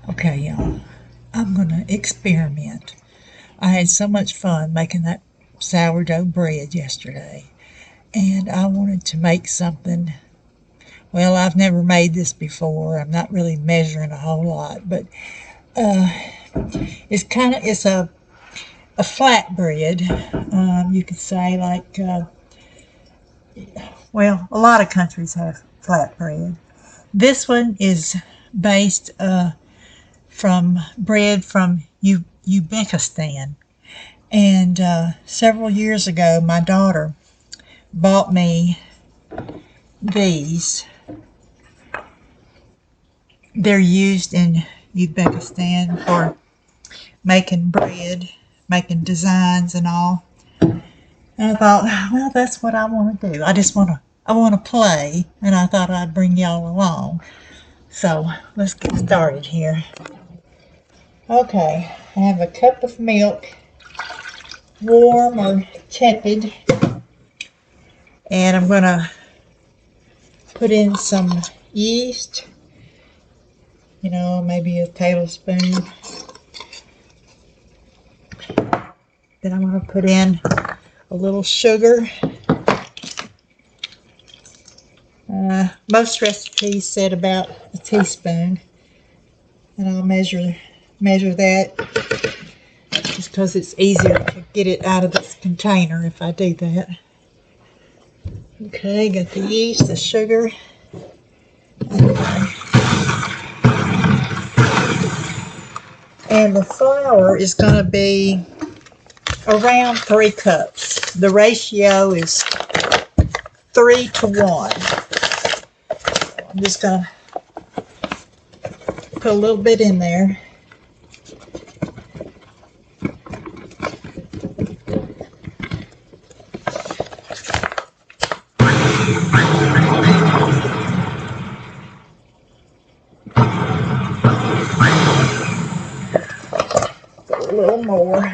Okay, y'all, I'm gonna experiment. I had so much fun making that sourdough bread yesterday, and I wanted to make something. Well, I've never made this before. I'm not really measuring a whole lot, but it's a flatbread. You could say well, a lot of countries have flatbread. This one is based from bread from Uzbekistan. And several years ago, my daughter bought me these. They're used in Uzbekistan for making bread, making designs and all. And I thought, well, that's what I want to do. I want to play, and I thought I'd bring y'all along. So let's get started here. Okay, I have a cup of milk, warm or tepid, and I'm going to put in some yeast, maybe a tablespoon. Then I'm going to put in a little sugar. Most recipes said about a teaspoon, and I'll measure that just because it's easier to get it out of this container if I do that. Okay, got the yeast, the sugar. And the flour is going to be around 3 cups. The ratio is 3 to 1. I'm just going to put a little bit in there. Put a little more.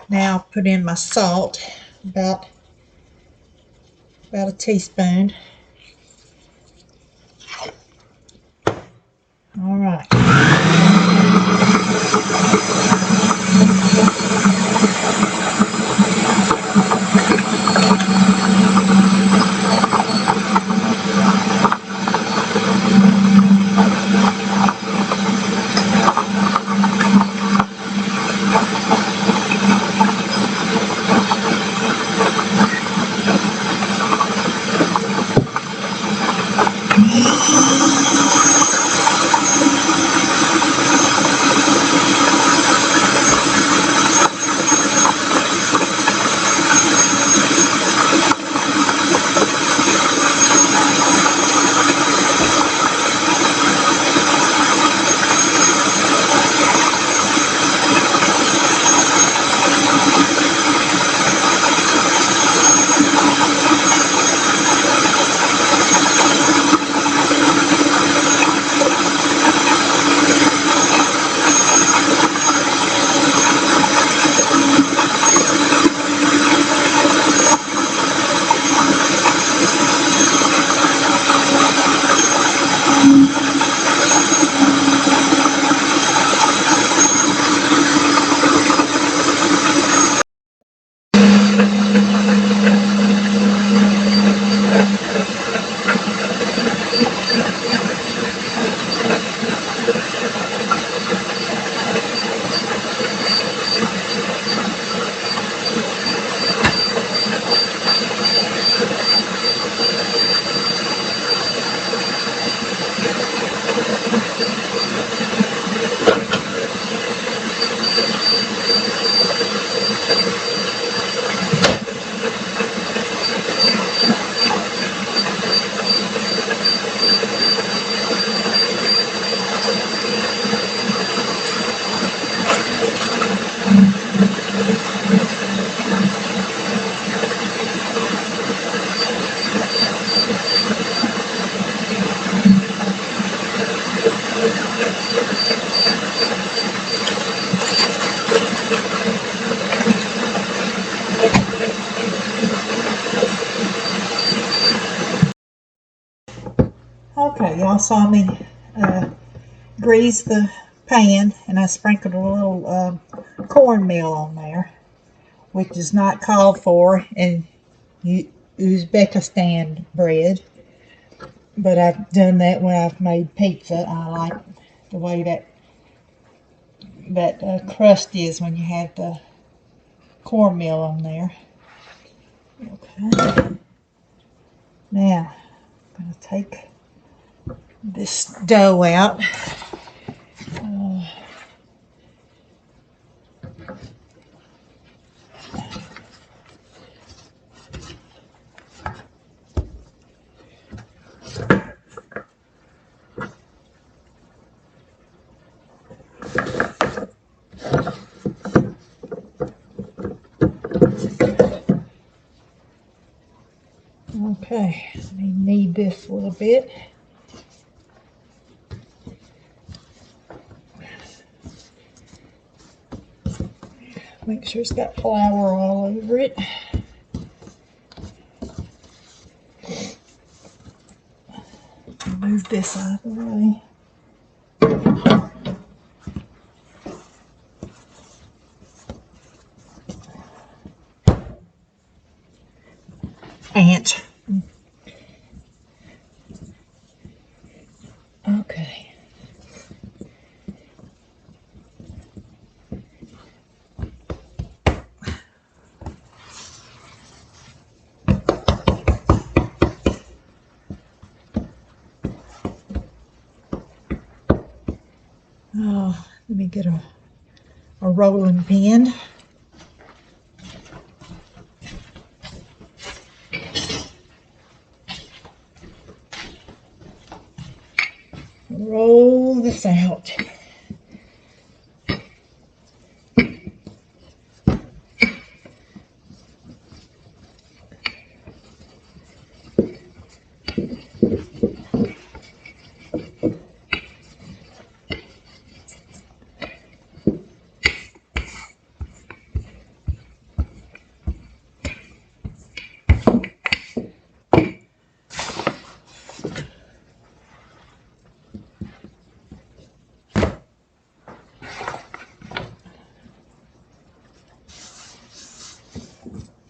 Now I'll put in my salt, about a teaspoon. All right. Okay, y'all saw me grease the pan, and I sprinkled a little cornmeal on there, which is not called for in Uzbekistan bread, but I've done that when I've made pizza. I like the way that crust is when you have the cornmeal on there. Okay. Now, I'm going to take this dough out. Okay, let me knead this a little bit. Make sure it's got flour all over it. Move this out of the way. Ant. Okay. Oh, let me get a rolling pin. Roll this out.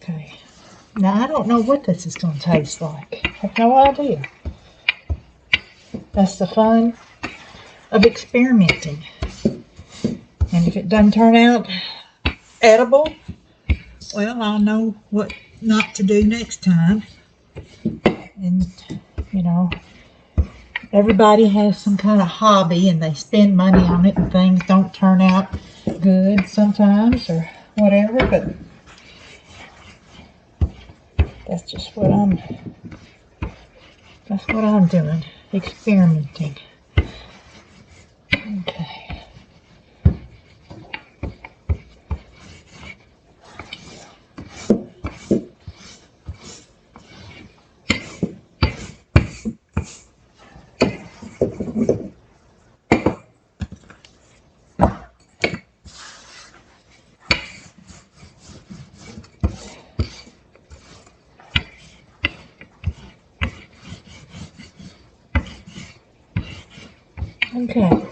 Okay. Now, I don't know what this is going to taste like. I have no idea. That's the fun of experimenting. And if it doesn't turn out edible, well, I'll know what not to do next time. And, you know, everybody has some kind of hobby and they spend money on it and things don't turn out good sometimes or whatever, but that's just what I'm doing, experimenting. Okay. Okay, let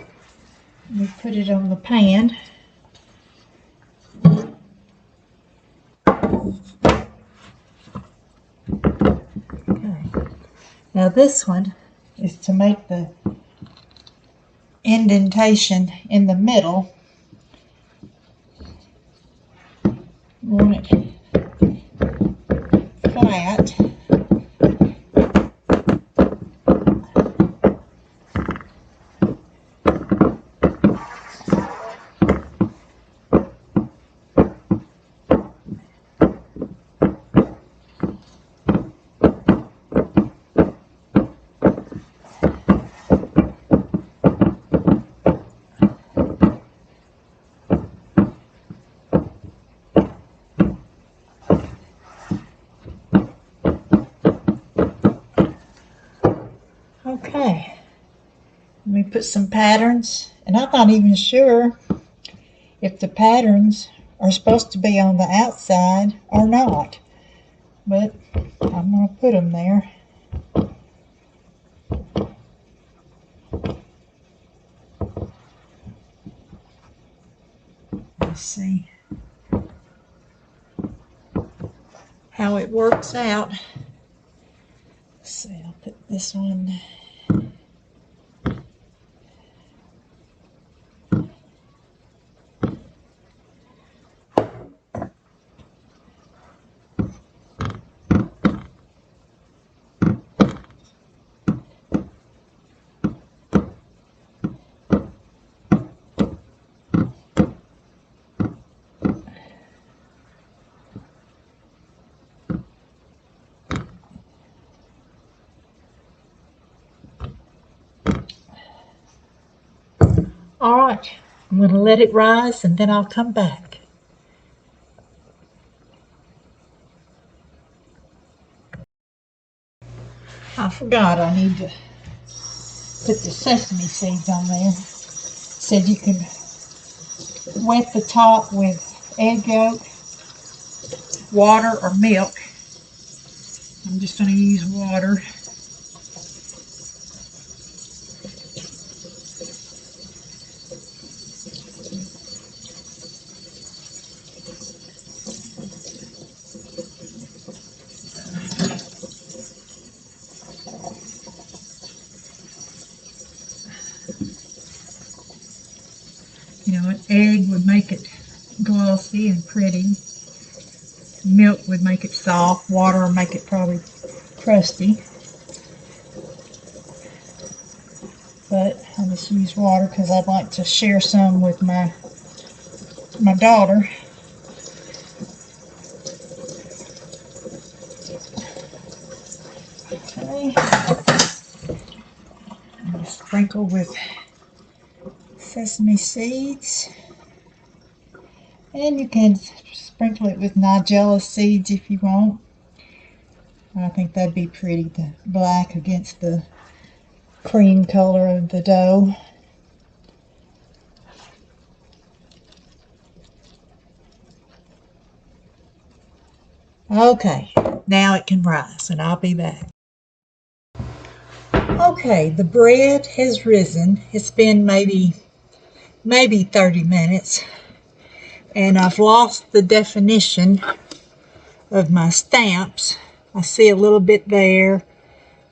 me put it on the pan. Okay. Now this one is to make the indentation in the middle. Want it flat. Okay, let me put some patterns, and I'm not even sure if the patterns are supposed to be on the outside or not, but I'm going to put them there. Let's see how it works out. Let's see, I'll put this one. All right, I'm going to let it rise and then I'll come back. I forgot I need to put the sesame seeds on there. Said you can wet the top with egg yolk, water, or milk. I'm just going to use water. You know, an egg would make it glossy and pretty. Milk would make it soft. Water would make it probably crusty. But I just use water because I'd like to share some with my daughter. Okay. I'm going to sprinkle with sesame seeds. And you can sprinkle it with nigella seeds if you want. I think that'd be pretty, the black against the cream color of the dough. Okay, now it can rise and I'll be back. Okay, the bread has risen. It's been maybe 30 minutes. And I've lost the definition of my stamps. I see a little bit there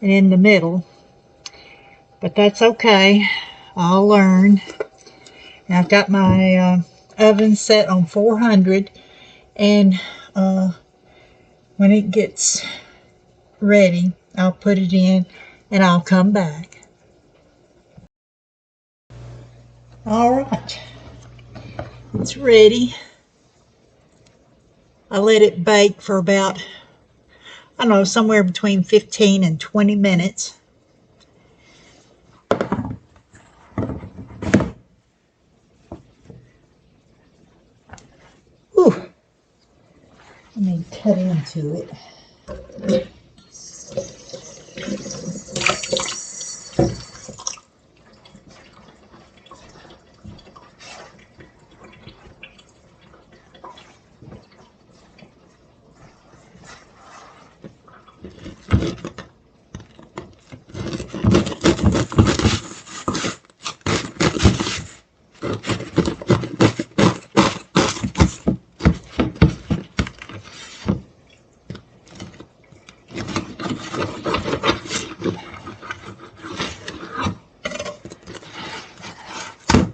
and in the middle. But that's okay. I'll learn. And I've got my oven set on 400. And when it gets ready, I'll put it in and I'll come back. Alright, it's ready. I let it bake for about, I don't know, somewhere between 15 and 20 minutes. Ooh, let me cut into it.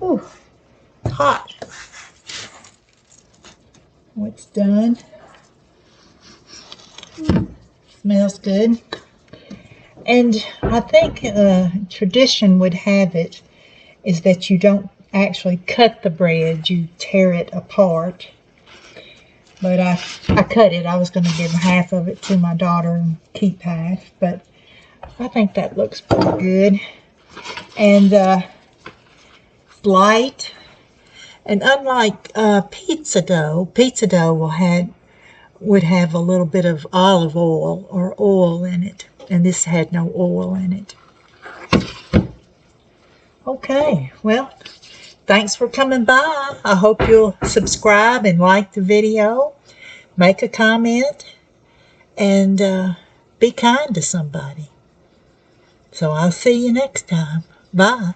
Ooh, hot. Oh, it's done. Smells good. And I think tradition would have it is that you don't actually cut the bread, you tear it apart. But I cut it. I was going to give half of it to my daughter and keep half, but I think that looks pretty good. And it's light. And unlike pizza dough would have a little bit of olive oil or oil in it, and this had no oil in it. Okay, well, thanks for coming by. I hope you'll subscribe and like the video, make a comment, and be kind to somebody. So I'll see you next time. Bye.